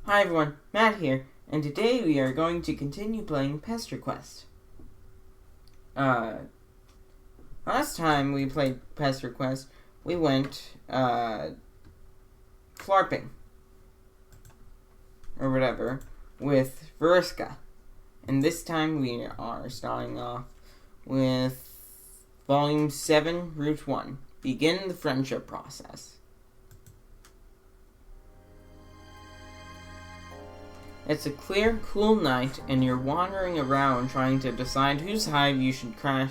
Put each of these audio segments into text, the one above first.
Hi everyone, Matt here, and today we are going to continue playing PesterQuest. Last time we played PesterQuest, we went, flarping, or whatever, with Veriska. And this time we are starting off with Volume 7, Route 1, Begin the Friendship Process. It's a clear, cool night, and you're wandering around trying to decide whose hive you should crash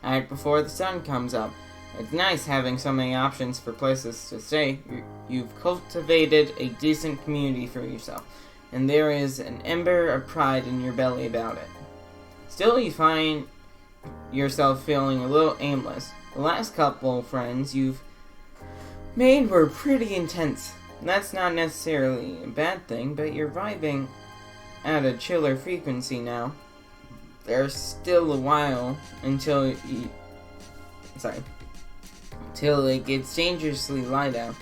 at before the sun comes up. It's nice having so many options for places to stay. You've cultivated a decent community for yourself, and there is an ember of pride in your belly about it. Still, you find yourself feeling a little aimless. The last couple friends you've made were pretty intense. That's not necessarily a bad thing, but you're vibing at a chiller frequency now. There's still a while until it gets dangerously light out.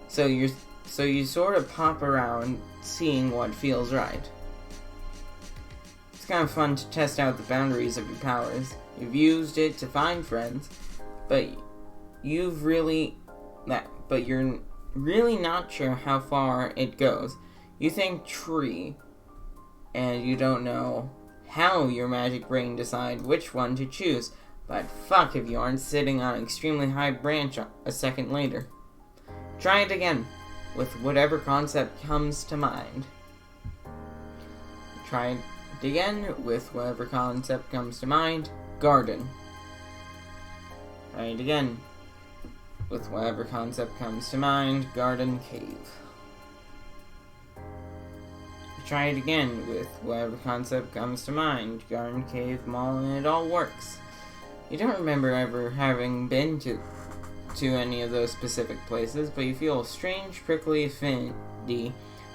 So you sort of pop around, seeing what feels right. It's kind of fun to test out the boundaries of your powers. You've used it to find friends, but you're really not sure how far it goes. You think tree, and you don't know how your magic brain decide which one to choose, but fuck if you aren't sitting on an extremely high branch a second later. Try it again, with whatever concept comes to mind. Try it again, with whatever concept comes to mind. Garden. Try it again, with whatever concept comes to mind. Garden, cave. Try it again with whatever concept comes to mind. Garden, cave, mall, and it all works. You don't remember ever having been to any of those specific places, but you feel a strange, prickly affinity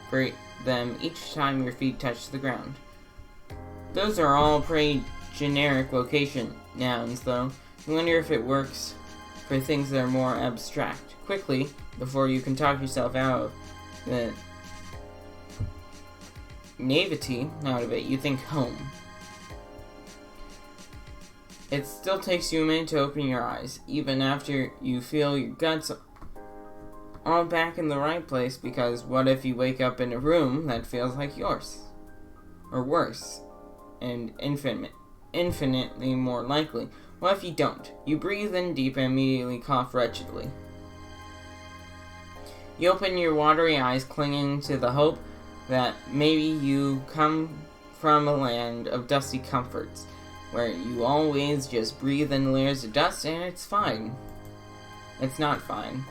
for them each time your feet touch the ground. Those are all pretty generic location nouns, though. You wonder if it works for things that are more abstract. Quickly, before you can talk yourself out of the naivety out of it, you think home. It still takes you a minute to open your eyes, even after you feel your guts all back in the right place, because what if you wake up in a room that feels like yours? Or worse, and infinitely more likely. What if you don't? You breathe in deep and immediately cough wretchedly. You open your watery eyes, clinging to the hope that maybe you come from a land of dusty comforts, where you always just breathe in layers of dust and it's fine. It's not fine.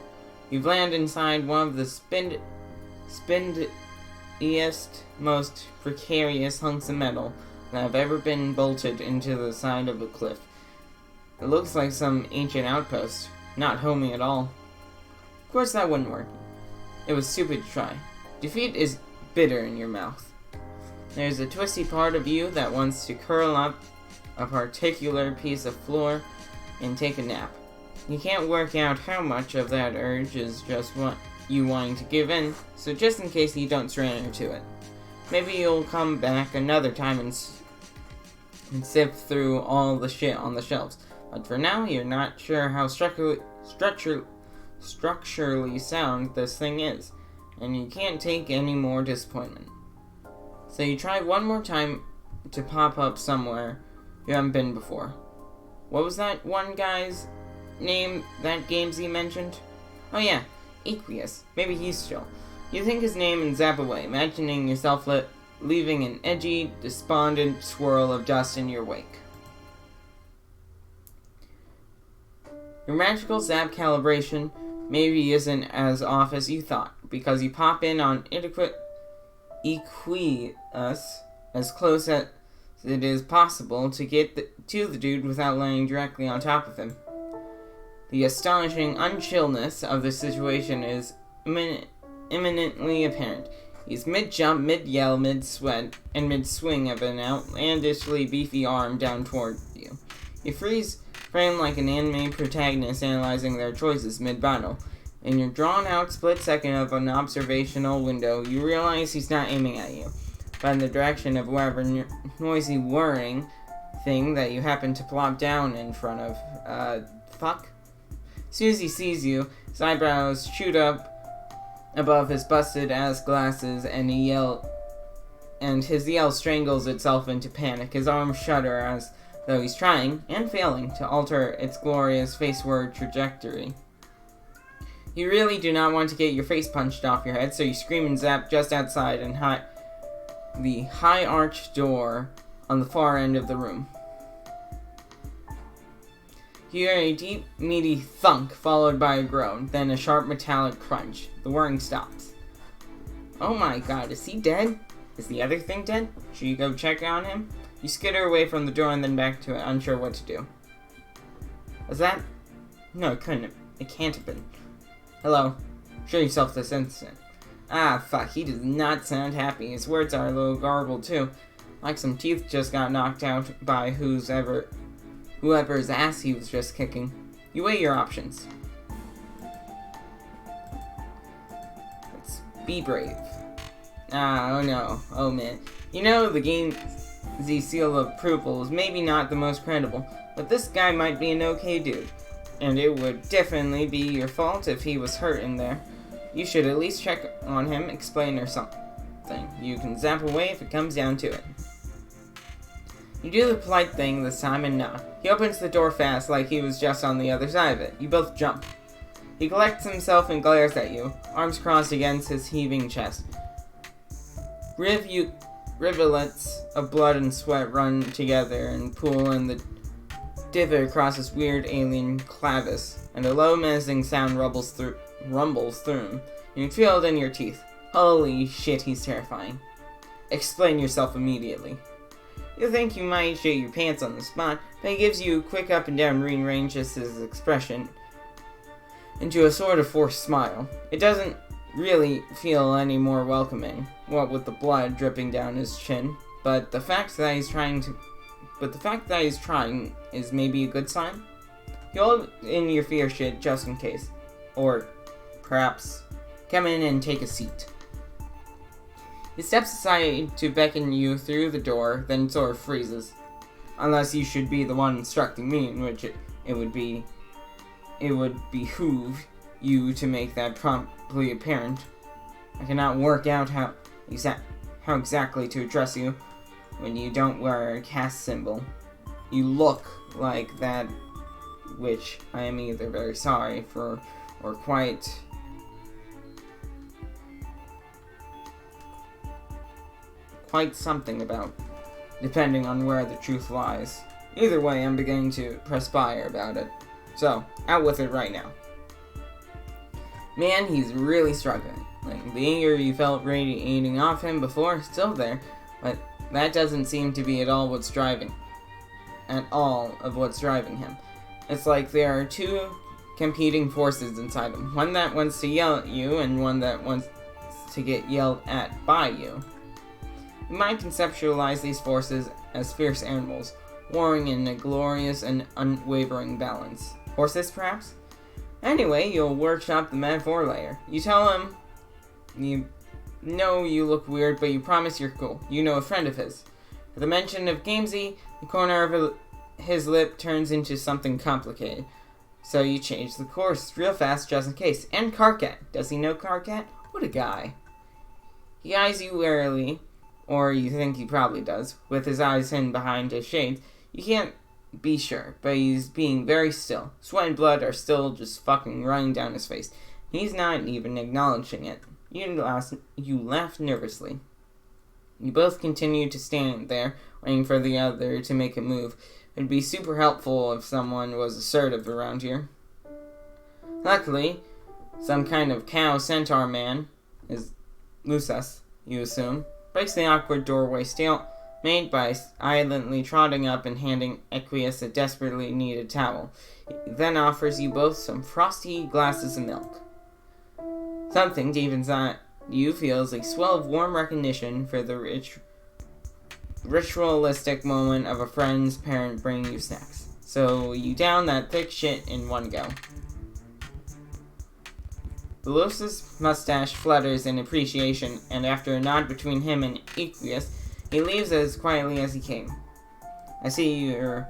You've landed inside one of the spindiest, most precarious hunks of metal that have ever been bolted into the side of a cliff. It looks like some ancient outpost. Not homey at all. Of course that wouldn't work. It was stupid to try. Defeat is bitter in your mouth. There's a twisty part of you that wants to curl up a particular piece of floor and take a nap. You can't work out how much of that urge is just you wanting to give in, so just in case you don't surrender to it. Maybe you'll come back another time and sift through all the shit on the shelves. But for now, you're not sure how structurally sound this thing is, and you can't take any more disappointment. So you try one more time to pop up somewhere you haven't been before. What was that one guy's name that Gamesy mentioned? Oh yeah, Aqueous. Maybe he's chill. You think his name and zap away, imagining yourself leaving an edgy, despondent swirl of dust in your wake. Your magical zap calibration maybe isn't as off as you thought, because you pop in on Aqueous as close as it is possible to get to the dude without landing directly on top of him. The astonishing unchillness of the situation is imminently apparent. He's mid-jump, mid-yell, mid-sweat, and mid-swing of an outlandishly beefy arm down toward you. You freeze frame like an anime protagonist analyzing their choices mid-battle. In your drawn-out split second of an observational window, you realize he's not aiming at you, but in the direction of whatever noisy whirring thing that you happen to plop down in front of. Fuck? As soon as he sees you, his eyebrows shoot up above his busted-ass glasses, and his yell strangles itself into panic. His arms shudder as though he's trying, and failing, to alter its glorious faceward trajectory. You really do not want to get your face punched off your head, so you scream and zap just outside and the high-arched door on the far end of the room. You hear a deep, meaty thunk, followed by a groan, then a sharp metallic crunch. The whirring stops. Oh my god, is he dead? Is the other thing dead? Should you go check on him? You skitter away from the door and then back to it, unsure what to do. Was that? No, it couldn't have. It can't have been. Hello. Show yourself this instant. Ah, fuck, he does not sound happy. His words are a little garbled, too. Like some teeth just got knocked out by whoever's ass he was just kicking. You weigh your options. Let's be brave. Oh no. Oh man. You know, the game's seal of approval is maybe not the most credible, but this guy might be an okay dude. And it would definitely be your fault if he was hurt in there. You should at least check on him, explain or something. You can zap away if it comes down to it. You do the polite thing this time and knock. He opens the door fast like he was just on the other side of it. You both jump. He collects himself and glares at you, arms crossed against his heaving chest. Rivulets of blood and sweat run together and pool in the divot across his weird alien clavis, and a low menacing sound rumbles through him. You can feel it in your teeth. Holy shit, he's terrifying. Explain yourself immediately. You think you might shit your pants on the spot, but he gives you a quick up and down rearranges his expression into a sort of forced smile. It doesn't really feel any more welcoming, what with the blood dripping down his chin, but the fact that he's trying is maybe a good sign. You hold in your fear shit just in case. Or perhaps come in and take a seat. He steps aside to beckon you through the door, then sort of freezes. Unless you should be the one instructing me, in which it would behoove you to make that promptly apparent. I cannot work out how exactly to address you when you don't wear a caste symbol. You look like that, which I am either very sorry for or quite something about, depending on where the truth lies. Either way, I'm beginning to perspire about it. So, out with it right now. Man, he's really struggling. Like, the anger you felt radiating off him before is still there, but that doesn't seem to be at all of what's driving him. It's like there are two competing forces inside him. One that wants to yell at you, and one that wants to get yelled at by you. You might conceptualize these forces as fierce animals, warring in a glorious and unwavering balance. Horses, perhaps? Anyway, you'll workshop the metaphor later. You tell him you know you look weird, but you promise you're cool. You know a friend of his. At the mention of Gamesy, the corner of his lip turns into something complicated. So you change the course real fast just in case. And Carcat. Does he know Carcat? What a guy. He eyes you warily, or you think he probably does, with his eyes hidden behind his shades. You can't be sure, but he's being very still. Sweat and blood are still just fucking running down his face. He's not even acknowledging it. You laugh nervously. You both continue to stand there, waiting for the other to make a move. It'd be super helpful if someone was assertive around here. Luckily, some kind of cow centaur man, is Lusas, you assume, breaks the awkward doorway made by silently trotting up and handing Equius a desperately needed towel. He then offers you both some frosty glasses of milk. Something deep inside you feels a swell of warm recognition for the ritualistic moment of a friend's parent bringing you snacks. So you down that thick shit in one go. Delos' mustache flutters in appreciation, and after a nod between him and Equius, he leaves as quietly as he came. I see you're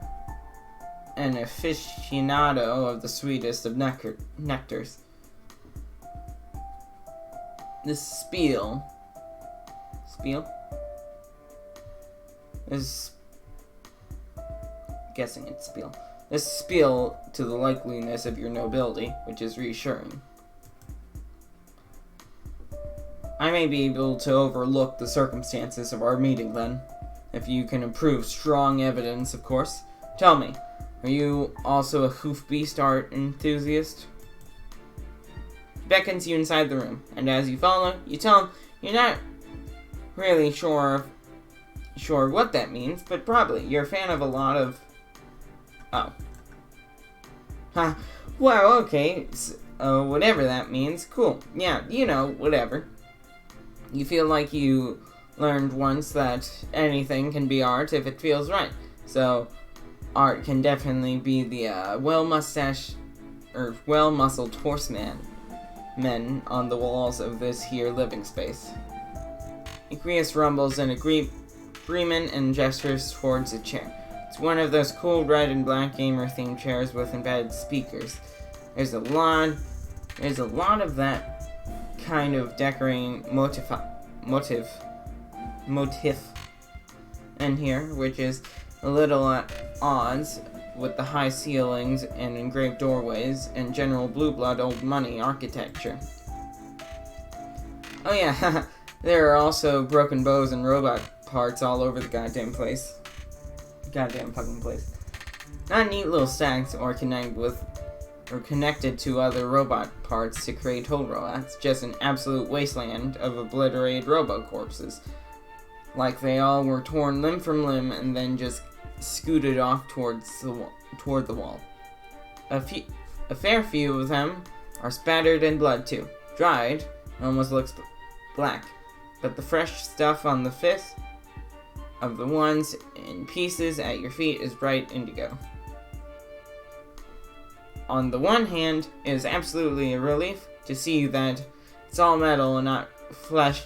an aficionado of the sweetest of nectars. This spiel is guessing it's spiel. This spiel to the likeliness of your nobility, which is reassuring. I may be able to overlook the circumstances of our meeting then, if you can prove strong evidence, of course. Tell me, are you also a hoof-beast art enthusiast? He beckons you inside the room, and as you follow, you tell him you're not really sure what that means, but probably you're a fan of a lot of... Oh. Huh. Well, okay, whatever that means. Cool. Yeah, whatever. You feel like you learned once that anything can be art if it feels right. So, art can definitely be the well-muscled horsemen on the walls of this here living space. Equius rumbles in agreement and gestures towards a chair. It's one of those cool red and black gamer-themed chairs with embedded speakers. There's a lot of that kind of decorating motif in here, which is a little at odds with the high ceilings and engraved doorways and general blue blood old money architecture. Oh yeah, there are also broken bows and robot parts all over the goddamn place. Goddamn fucking place. Not neat little stacks or connected to other robot parts to create whole robots, just an absolute wasteland of obliterated robo-corpses. Like they all were torn limb from limb and then just scooted off toward the wall. A fair few of them are spattered in blood too. Dried, almost looks black. But the fresh stuff on the fifth of the ones in pieces at your feet is bright indigo. On the one hand, it is absolutely a relief to see that it's all metal and not flesh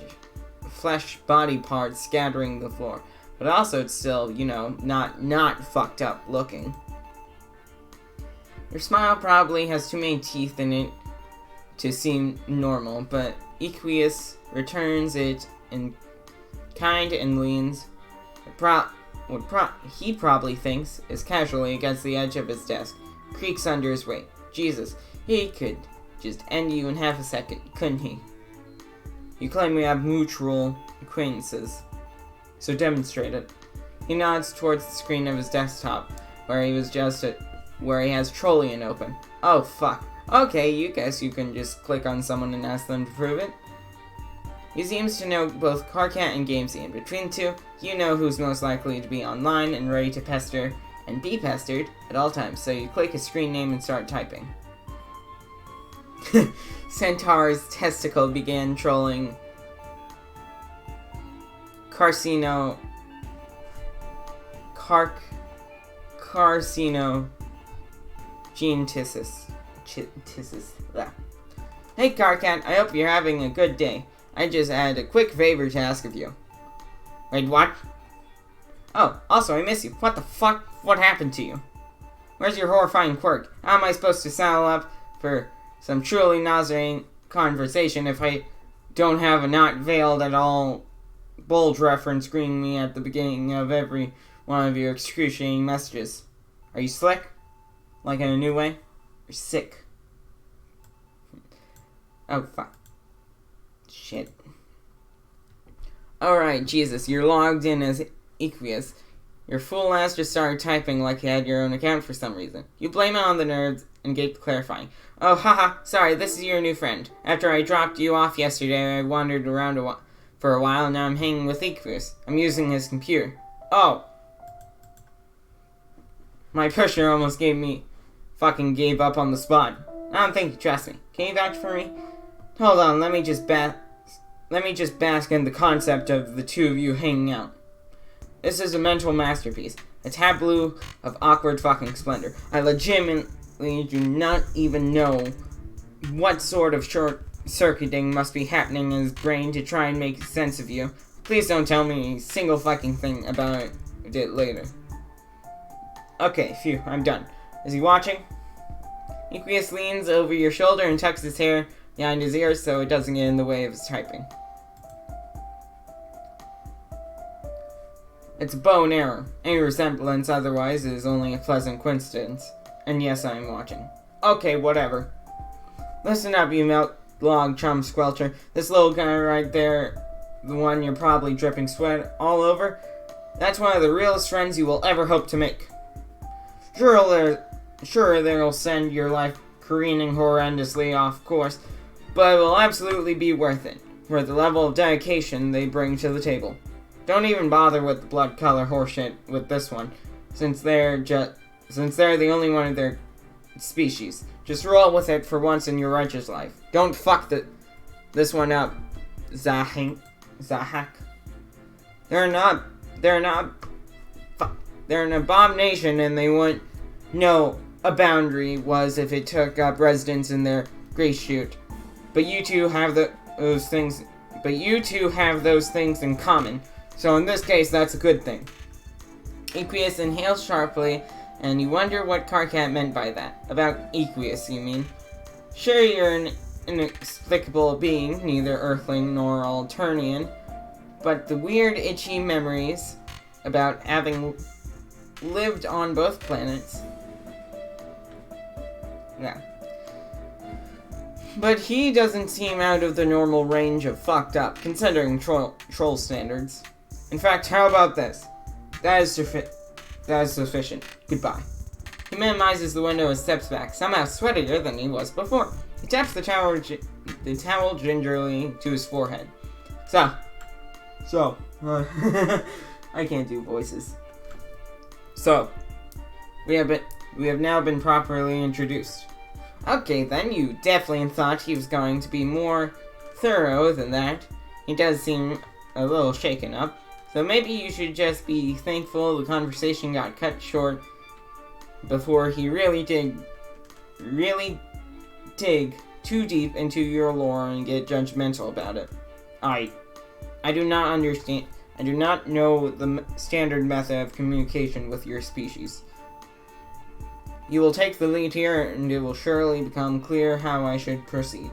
body parts scattering the floor. But also it's still, not fucked up looking. Your smile probably has too many teeth in it to seem normal, but Equius returns it in kind and leans he probably thinks is casually against the edge of his desk, creaks under his weight. Jesus, he could just end you in half a second, couldn't he? You claim we have mutual acquaintances, so demonstrate it. He nods towards the screen of his desktop, where he has Trollian open. Oh fuck. Okay, you guess you can just click on someone and ask them to prove it. He seems to know both Carcat and Gamesy, and between the two, you know who's most likely to be online and ready to pester and be pestered at all times, so you click a screen name and start typing. Centaur's testicle began trolling carcinogenesis. Hey Carcat, I hope you're having a good day. I just had a quick favor to ask of you. Wait, what? Oh, also, I miss you. What the fuck? What happened to you? Where's your horrifying quirk? How am I supposed to saddle up for some truly nauseating conversation if I don't have a not veiled at all bulge reference greeting me at the beginning of every one of your excruciating messages? Are you slick? Like in a new way? Or sick? Oh, fuck. Shit. Alright, Jesus, you're logged in as Equius. Your fool ass just started typing like you had your own account for some reason. You blame it on the nerds and gave clarifying. Oh, haha, sorry, this is your new friend. After I dropped you off yesterday, I wandered around for a while, and now I'm hanging with Equius. I'm using his computer. Oh. My pusher almost gave up on the spot. I don't think you trust me. Can you vouch for me? Hold on, let me just bask in the concept of the two of you hanging out. This is a mental masterpiece. A tableau of awkward fucking splendor. I legitimately do not even know what sort of circuiting must be happening in his brain to try and make sense of you. Please don't tell me a single fucking thing about it later. Okay, phew, I'm done. Is he watching? Equius leans over your shoulder and tucks his hair behind his ears so it doesn't get in the way of his typing. It's a bow and arrow. Any resemblance otherwise is only a pleasant coincidence. And yes, I am watching. Okay, whatever. Listen up, you milk log chum squelcher. This little guy right there, the one you're probably dripping sweat all over, that's one of the realest friends you will ever hope to make. Sure, they'll send your life careening horrendously off course, but it will absolutely be worth it, for the level of dedication they bring to the table. Don't even bother with the blood color horseshit with this one, since they're the only one of their species. Just roll with it for once in your righteous life. Don't fuck this one up, Zahak. They're an abomination, and they wouldn't know a boundary was if it took up residence in their gray chute. But you two have those things in common. So in this case, that's a good thing. Equius inhales sharply, and you wonder what Karkat meant by that. About Equius, you mean? Sure, you're an inexplicable being, neither Earthling nor Alternian, but the weird, itchy memories about having lived on both planets. Yeah. But he doesn't seem out of the normal range of fucked up, considering troll standards. In fact, how about this? That is sufficient. Goodbye. He minimizes the window and steps back, somehow sweatier than he was before. He taps the towel gingerly to his forehead. So, I can't do voices. So, we have now been properly introduced. Okay, then, you definitely thought he was going to be more thorough than that. He does seem a little shaken up. So maybe you should just be thankful the conversation got cut short before he really dig too deep into your lore and get judgmental about it. I do not understand. I do not know the standard method of communication with your species. You will take the lead here, and it will surely become clear how I should proceed.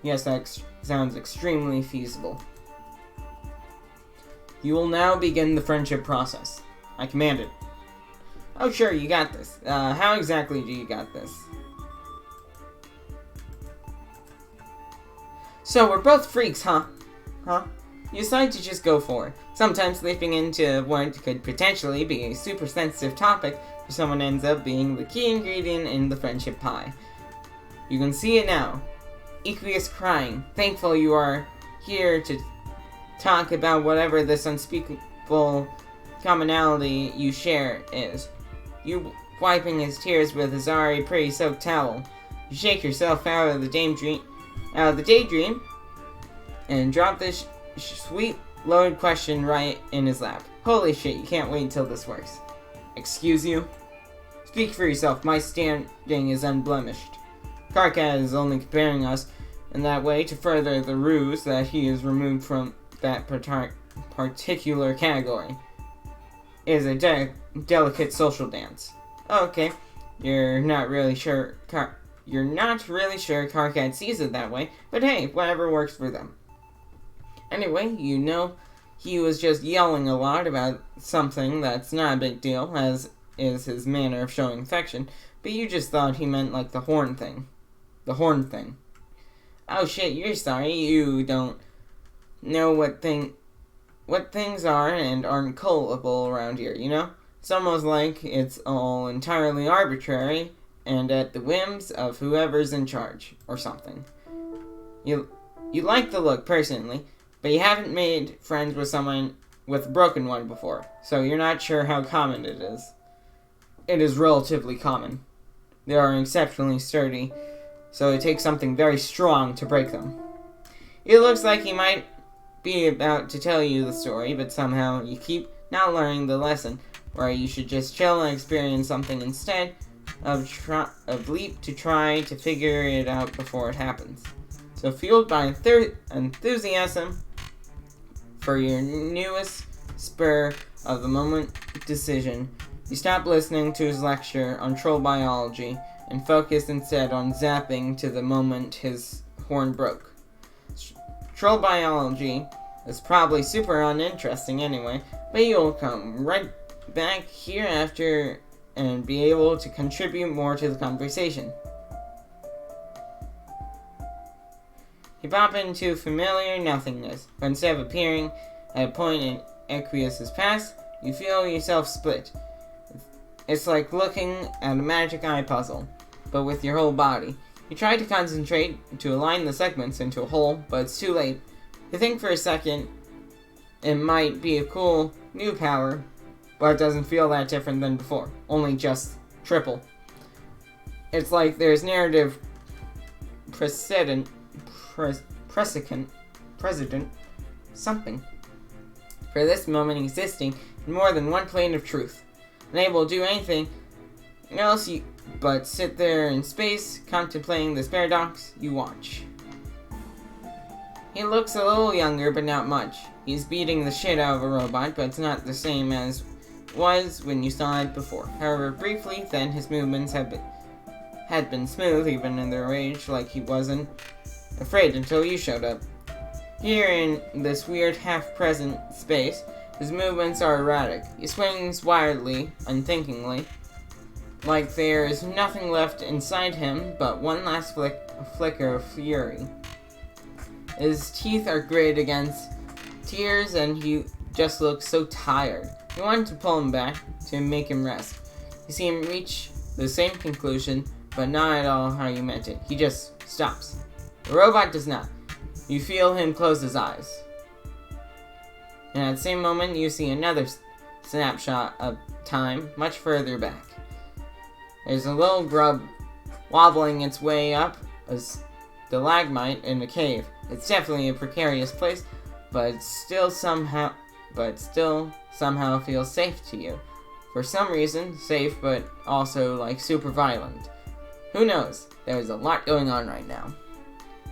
Yes, that sounds extremely feasible. You will now begin the friendship process. I commanded. Oh, sure, you got this. How exactly do you got this? So, we're both freaks, huh? You decide to just go for it. Sometimes leaping into what could potentially be a super sensitive topic for someone ends up being the key ingredient in the friendship pie. You can see it now. Equius crying, thankful you are here to talk about whatever this unspeakable commonality you share is. You wiping his tears with his already pretty soaked towel. You shake yourself out of the daydream, and drop this sweet, loaded question right in his lap. Holy shit, you can't wait until this works. Excuse you? Speak for yourself, my standing is unblemished. Karkat is only comparing us in that way to further the ruse that he is removed from that particular category. It is a delicate social dance. Okay, you're not really sure Karkat sees it that way, but hey, whatever works for them. Anyway, you know, he was just yelling a lot about something that's not a big deal, as is his manner of showing affection, but you just thought he meant like the horn thing. The horn thing. Oh shit, you're sorry, you don't know what things are and aren't callable around here, you know? It's almost like it's all entirely arbitrary and at the whims of whoever's in charge, or something. You like the look, personally, but you haven't made friends with someone with a broken one before, so you're not sure how common it is. It is relatively common. They are exceptionally sturdy, so it takes something very strong to break them. It looks like he might be about to tell you the story, but somehow you keep not learning the lesson, where you should just chill and experience something instead of leap to try to figure it out before it happens. So fueled by enthusiasm for your newest spur of the moment decision, you stop listening to his lecture on troll biology and focus instead on zapping to the moment his horn broke. Troll biology is probably super uninteresting anyway, but you'll come right back here after and be able to contribute more to the conversation. You pop into familiar nothingness, but instead of appearing at a point in Aqueous' past, you feel yourself split. It's like looking at a magic eye puzzle, but with your whole body. You try to concentrate to align the segments into a whole, but it's too late. You think for a second it might be a cool new power, but it doesn't feel that different than before, only just triple. It's like there's narrative precedent, something, for this moment existing in more than one plane of truth. Unable to do anything else but sit there in space, contemplating this paradox. You watch. He looks a little younger, but not much. He's beating the shit out of a robot, but it's not the same as it was when you saw it before. However, briefly, then his movements had been smooth, even in their rage, like he wasn't afraid until you showed up. Here in this weird half-present space, his movements are erratic. He swings wildly, unthinkingly, like there is nothing left inside him but one last flicker of fury. His teeth are gritted against tears, and he just looks so tired. You want to pull him back to make him rest. You see him reach the same conclusion, but not at all how you meant it. He just stops. The robot does not. You feel him close his eyes. And at the same moment, you see another snapshot of time much further back. There's a little grub wobbling its way up a stalagmite in a cave. It's definitely a precarious place, but still somehow feels safe to you. For some reason, safe, but also like super violent. Who knows? There's a lot going on right now.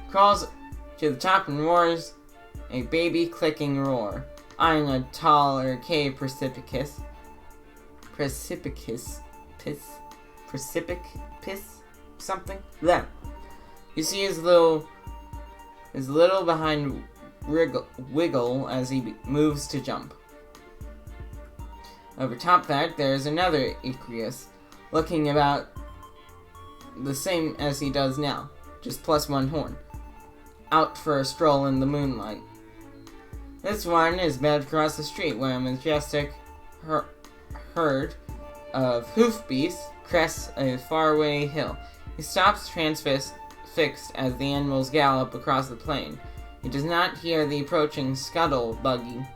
Crawls to the top and roars a baby clicking roar, eyeing a taller cave precipice, something. Then you see his little behind wiggle as he moves to jump. Over top that, there's another Icarus, looking about the same as he does now, just plus one horn, out for a stroll in the moonlight. This one is bed across the street where a majestic herd of hoofbeasts crests a faraway hill. He stops transfixed as the animals gallop across the plain. He does not hear the approaching scuttle buggy.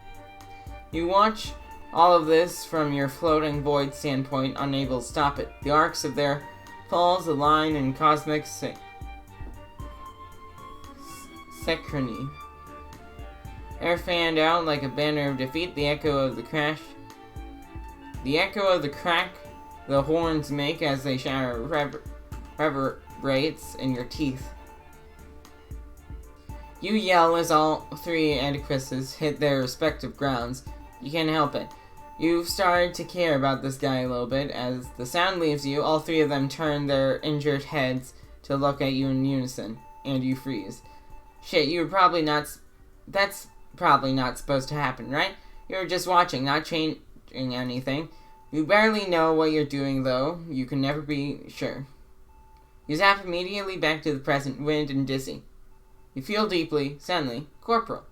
You watch all of this from your floating void standpoint, unable to stop it. The arcs of their falls align in cosmic synchrony. Air fanned out like a banner of defeat, the echo of the crack the horns make as they shatter reverberates in your teeth. You yell as all three Antiquists hit their respective grounds. You can't help it. You've started to care about this guy a little bit. As the sound leaves you, all three of them turn their injured heads to look at you in unison, and you freeze. Shit, you were probably not... That's probably not supposed to happen, right? You're just watching, not changing anything. You barely know what you're doing, though. You can never be sure. You zap immediately back to the present, wind and dizzy. You feel deeply, suddenly, corporeal.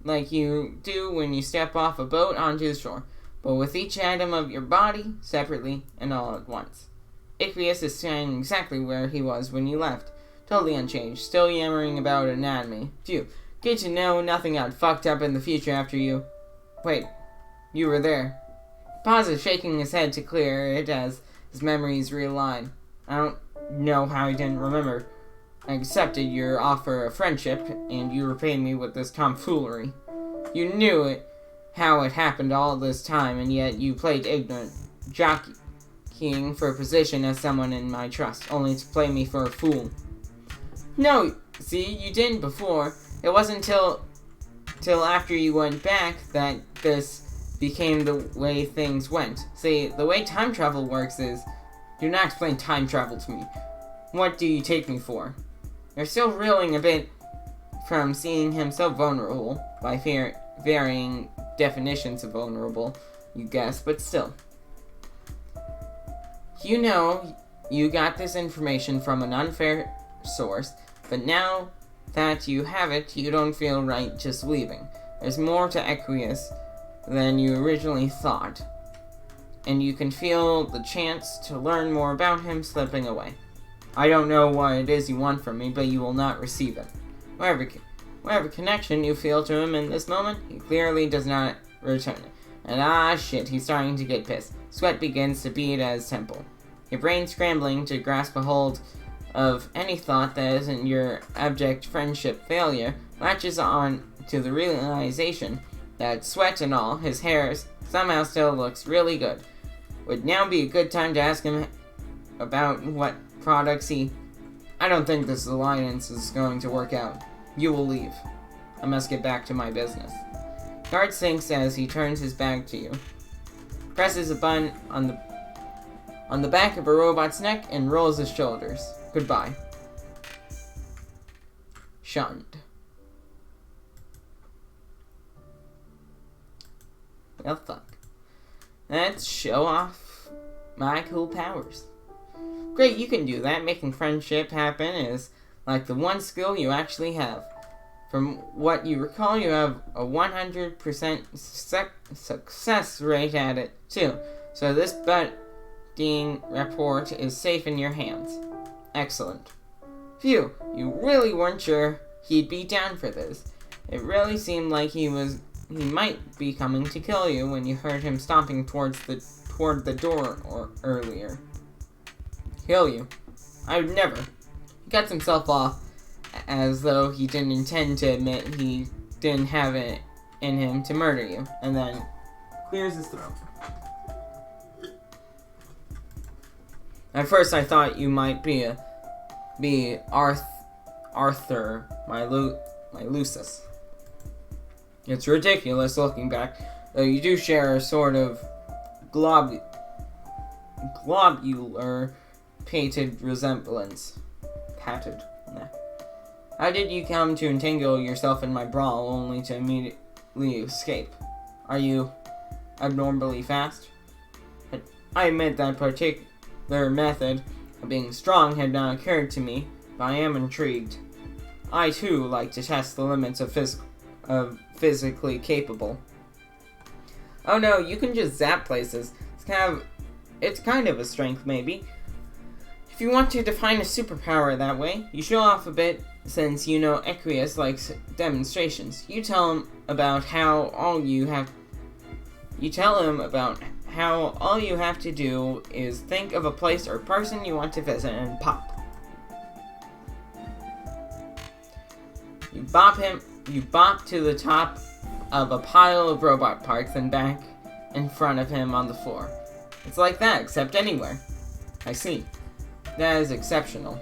Like you do when you step off a boat onto the shore, but with each atom of your body, separately and all at once. Icarus is standing exactly where he was when you left. Totally unchanged, still yammering about anatomy. Phew, good to know nothing got fucked up in the future after you... Wait, you were there. Pauses, shaking his head to clear it as his memories realign. I don't know how he didn't remember. I accepted your offer of friendship, and you repaid me with this tomfoolery. You knew it, how it happened all this time, and yet you played ignorant, jockeying for a position as someone in my trust, only to play me for a fool. No, see, you didn't before. It wasn't till after you went back that this became the way things went. See, the way time travel works is, do not explain time travel to me. What do you take me for? You're still reeling a bit from seeing him so vulnerable, by varying definitions of vulnerable, you guess, but still. You know you got this information from an unfair source, but now that you have it, you don't feel right just leaving. There's more to Equius than you originally thought, and you can feel the chance to learn more about him slipping away. I don't know what it is you want from me, but you will not receive it. Whatever connection you feel to him in this moment, he clearly does not return it. And shit, he's starting to get pissed. Sweat begins to bead at his temple. Your brain scrambling to grasp a hold of any thought that isn't your abject friendship failure latches on to the realization that sweat and all, his hair somehow still looks really good. Would now be a good time to ask him about what products I don't think this alliance is going to work out. You will leave. I must get back to my business. Guard sinks as he turns his back to you, presses a button on the back of a robot's neck, and rolls his shoulders. Goodbye. Shunned. Well, fuck. Let's show off my cool powers. Great, you can do that. Making friendship happen is like the one skill you actually have. From what you recall, you have a 100% success rate at it, too. So this budding report is safe in your hands. Excellent. Phew, you really weren't sure he'd be down for this. It really seemed like he might be coming to kill you when you heard him stomping toward the door earlier. Kill you? I would never. He cuts himself off as though he didn't intend to admit he didn't have it in him to murder you, and then clears his throat. At first I thought you might be Arthur, my Lucis. It's ridiculous looking back, though you do share a sort of globular pated resemblance. How did you come to entangle yourself in my brawl only to immediately escape? Are you abnormally fast? I admit that particular method of being strong had not occurred to me, but I am intrigued. I too like to test the limits of physically capable. Oh no, you can just zap places. It's kind of a strength, maybe. If you want to define a superpower that way, you show off a bit, since you know Equius likes demonstrations. You tell him about how all you have to do is think of a place or person you want to visit and pop. You bop to the top of a pile of robot parts and back in front of him on the floor. It's like that, except anywhere. I see. That is exceptional.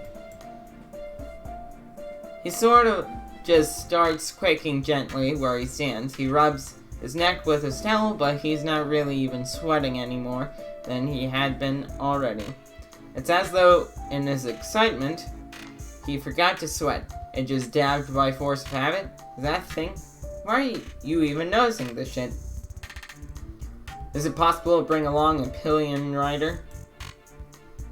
He sort of just starts quaking gently where he stands. He rubs his neck with his towel, but he's not really even sweating anymore than he had been already. It's as though, in his excitement, he forgot to sweat. It just dabbed by force of habit. Is that a thing? Why are you even noticing this shit? Is it possible to bring along a pillion rider?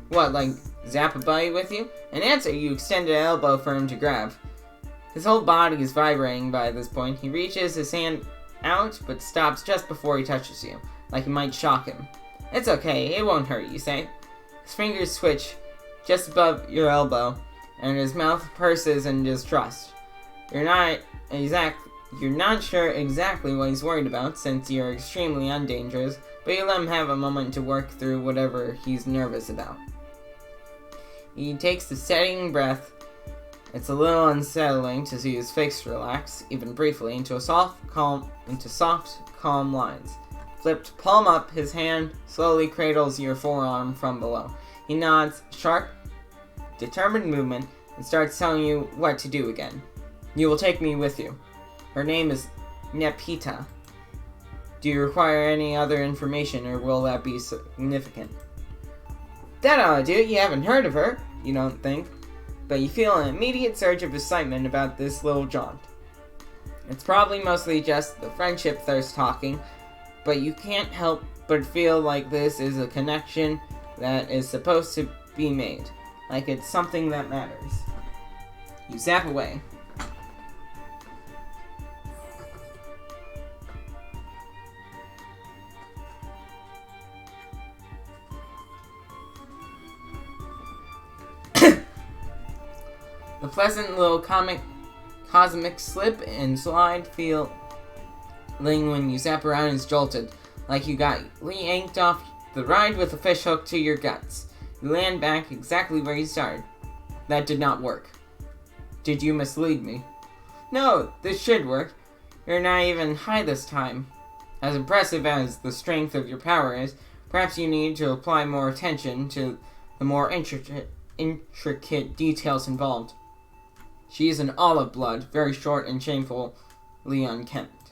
What, like zap a buddy with you? In answer, you extend an elbow for him to grab. His whole body is vibrating by this point. He reaches his hand out, but stops just before he touches you, like it might shock him. It's okay, it won't hurt, you say. His fingers switch just above your elbow, and his mouth purses in distrust. You're not sure exactly what he's worried about, since you're extremely undangerous, but you let him have a moment to work through whatever he's nervous about. He takes a steadying breath. It's a little unsettling to see his face relax, even briefly, into soft, calm lines. Flipped palm up, his hand slowly cradles your forearm from below. He nods, sharp, determined movement, and starts telling you what to do again. You will take me with you. Her name is Nepeta. Do you require any other information, or will that be significant? That ought to do it. You haven't heard of her, you don't think, but you feel an immediate surge of excitement about this little jaunt. It's probably mostly just the friendship thirst talking, but you can't help but feel like this is a connection that is supposed to be made, like it's something that matters. You zap away. The pleasant little cosmic slip and slide feeling when you zap around is jolted, like you got yanked off the ride with a fishhook to your guts. You land back exactly where you started. That did not work. Did you mislead me? No, this should work. You're not even high this time. As impressive as the strength of your power is, perhaps you need to apply more attention to the more intricate details involved. She is an olive blood, very short and shamefully unkempt.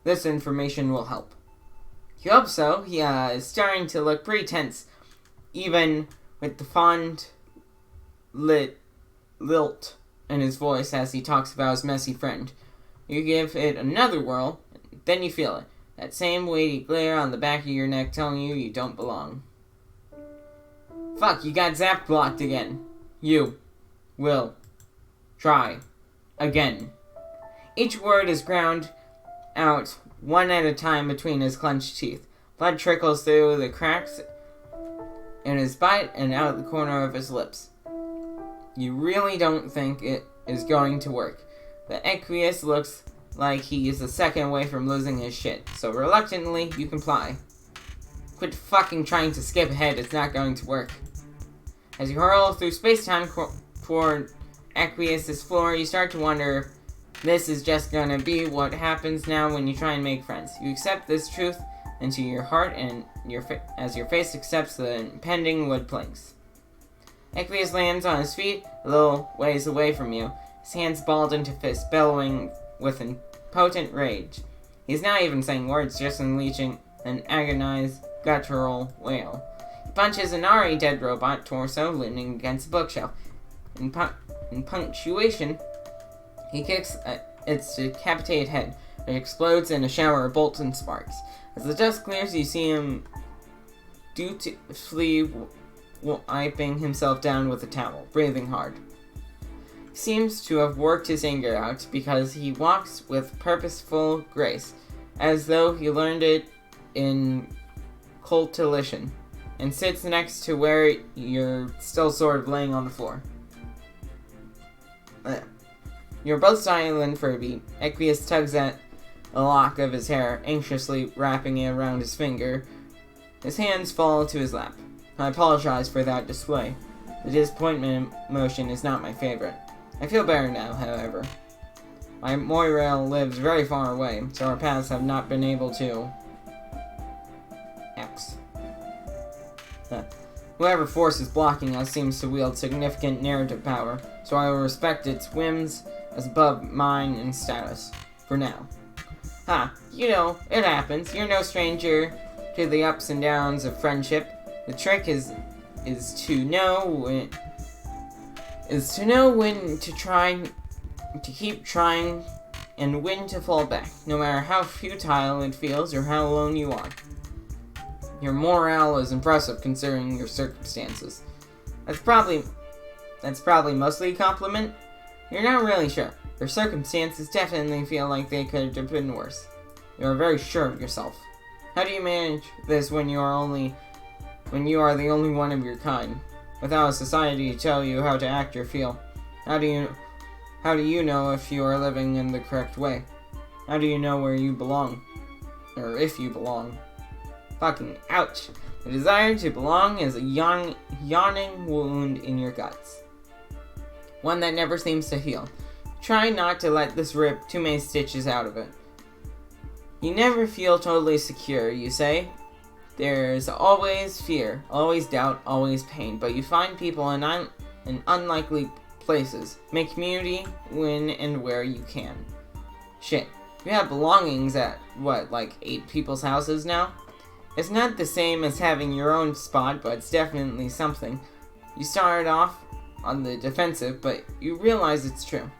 This information will help. You hope so. He is starting to look pretty tense, even with the fond lilt in his voice as he talks about his messy friend. You give it another whirl, then you feel it. That same weighty glare on the back of your neck telling you don't belong. Fuck, you got zap blocked again. You will try again. Each word is ground out one at a time between his clenched teeth. Blood trickles through the cracks in his bite and out the corner of his lips. You really don't think it is going to work. The Equius looks like he is a second away from losing his shit, so reluctantly you comply. Quit fucking trying to skip ahead, it's not going to work. As you hurl through space-time toward Equius' floor, you start to wonder if this is just gonna be what happens now when you try and make friends. You accept this truth into your heart, and as your face accepts the impending wood planks. Equius lands on his feet a little ways away from you, his hands balled into fists, bellowing with impotent rage. He's not even saying words, just unleashing an agonized, guttural wail. He punches an already dead robot torso leaning against a bookshelf. In punctuation, he kicks its decapitated head. It explodes in a shower of bolts and sparks. As the dust clears, you see him dutifully wiping himself down with a towel, breathing hard. He seems to have worked his anger out because he walks with purposeful grace, as though he learned it in cultilition, and sits next to where you're still sort of laying on the floor. You're both silent for a beat. Equius tugs at a lock of his hair, anxiously wrapping it around his finger. His hands fall to his lap. I apologize for that display. The disappointment emotion is not my favorite. I feel better now, however. My Moirail lives very far away, so our paths have not been able to... X. Whoever force is blocking us seems to wield significant narrative power, so I will respect its whims as above mine in status. For now. You know, it happens. You're no stranger to the ups and downs of friendship. The trick is to know when to keep trying and when to fall back, no matter how futile it feels or how alone you are. Your morale is impressive considering your circumstances. That's probably mostly a compliment. You're not really sure. Your circumstances definitely feel like they could have been worse. You are very sure of yourself. How do you manage this when you are the only one of your kind, without a society to tell you how to act or feel? How do you know if you are living in the correct way? How do you know where you belong? Or if you belong? Fucking ouch. The desire to belong is a yawning wound in your guts. One that never seems to heal. Try not to let this rip too many stitches out of it. You never feel totally secure, you say? There's always fear, always doubt, always pain, but you find people in unlikely places. Make community when and where you can. Shit. You have belongings at, like 8 people's houses now? It's not the same as having your own spot, but it's definitely something. You started off on the defensive, but you realize it's true.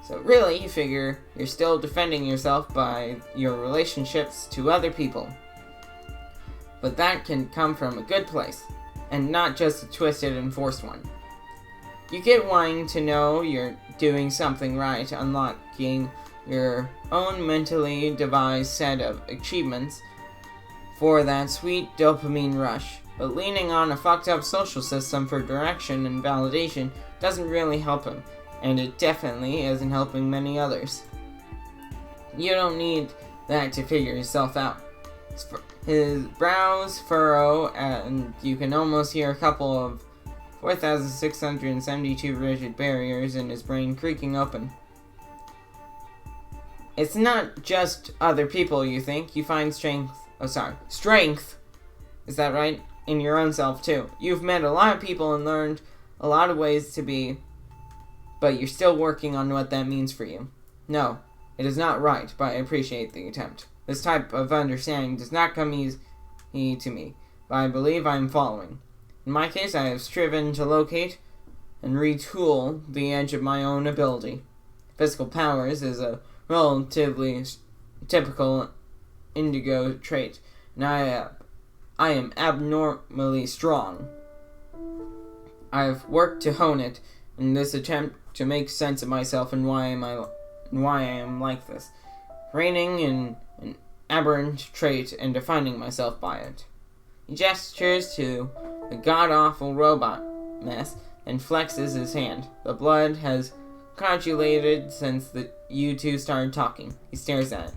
So really, you figure you're still defending yourself by your relationships to other people. But that can come from a good place, and not just a twisted and forced one. You get wanting to know you're doing something right, unlocking your own mentally devised set of achievements for that sweet dopamine rush. But leaning on a fucked up social system for direction and validation doesn't really help him, and it definitely isn't helping many others. You don't need that to figure yourself out. His brows furrow, and you can almost hear a couple of 4,672 rigid barriers in his brain creaking open. It's not just other people, you think. You find strength, is that right? In your own self, too. You've met a lot of people and learned a lot of ways to be, but you're still working on what that means for you. No, it is not right, but I appreciate the attempt. This type of understanding does not come easy to me, but I believe I am following. In my case, I have striven to locate and retool the edge of my own ability. Physical powers is a relatively typical indigo trait, and I am abnormally strong. I have worked to hone it in this attempt to make sense of myself and why I am like this, reigning in an aberrant trait and defining myself by it. He gestures to the god-awful robot mess and flexes his hand. The blood has coagulated since you two started talking. He stares at it.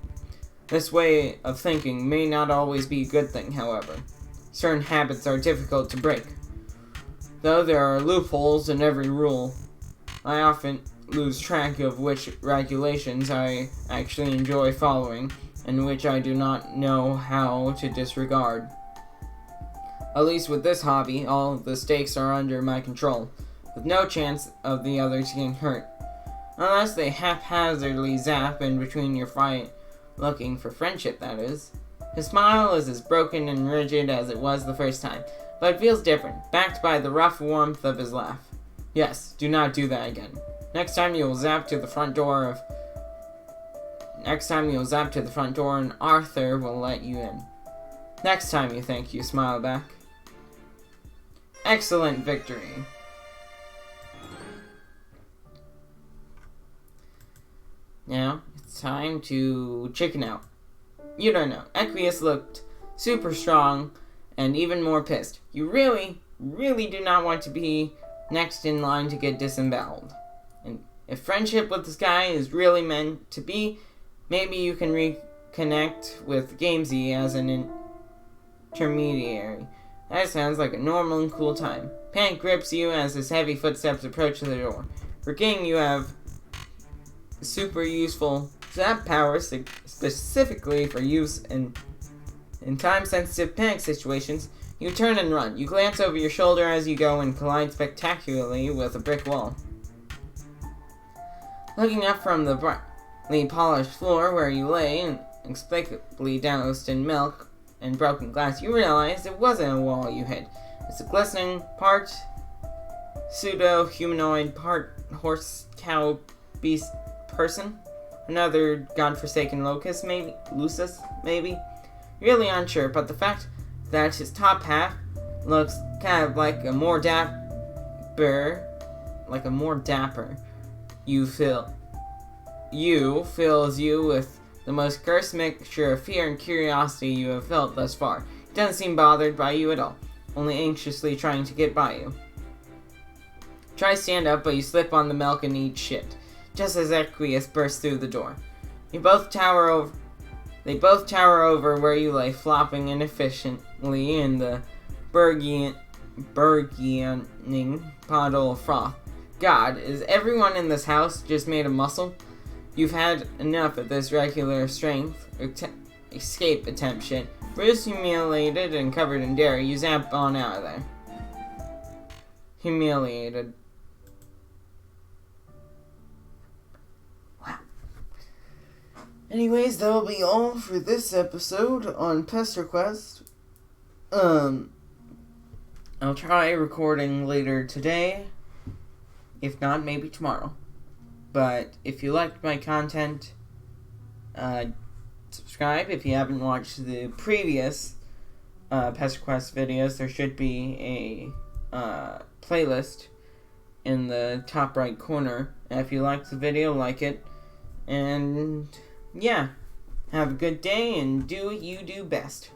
This way of thinking may not always be a good thing, however. Certain habits are difficult to break. Though there are loopholes in every rule, I often lose track of which regulations I actually enjoy following and which I do not know how to disregard. At least with this hobby, all the stakes are under my control, with no chance of the others getting hurt. Unless they haphazardly zap in between your fight, looking for friendship, that is. His smile is as broken and rigid as it was the first time, but it feels different, backed by the rough warmth of his laugh. Yes, do not do that again. Next time you will zap to the front door and Arthur will let you in. Next time, you think, you smile back. Excellent victory. Now, it's time to chicken out. You don't know. Equius looked super strong and even more pissed. You really, really do not want to be next in line to get disemboweled. And if friendship with this guy is really meant to be, maybe you can reconnect with Gamesy as an intermediary. That sounds like a normal and cool time. Panic grips you as his heavy footsteps approach the door. Forgetting you have super useful zap powers specifically for use in time-sensitive panic situations, you turn and run. You glance over your shoulder as you go and collide spectacularly with a brick wall. Looking up from the brightly polished floor where you lay, inexplicably doused in milk and broken glass, you realize it wasn't a wall you hit. It's a glistening, part pseudo-humanoid, part horse, cow, beast person. Another godforsaken Lucis, maybe? Really unsure, but the fact that his top half looks kind of like a more dapper, fills you with the most cursed mixture of fear and curiosity you have felt thus far. He doesn't seem bothered by you at all, only anxiously trying to get by you. Try to stand up, but you slip on the milk and eat shit, just as Equius bursts through the door. They both tower over where you lay, flopping inefficiently in the burgeoning puddle of froth. God, is everyone in this house just made of muscle? You've had enough of this regular strength escape attempt shit. Bruised, humiliated, and covered in dairy, you zap on out of there. Humiliated. Anyways, that'll be all for this episode on PesterQuest. I'll try recording later today. If not, maybe tomorrow. But if you liked my content, subscribe. If you haven't watched the previous PesterQuest videos, there should be a playlist in the top right corner. And if you liked the video, like it. And yeah, have a good day and do what you do best.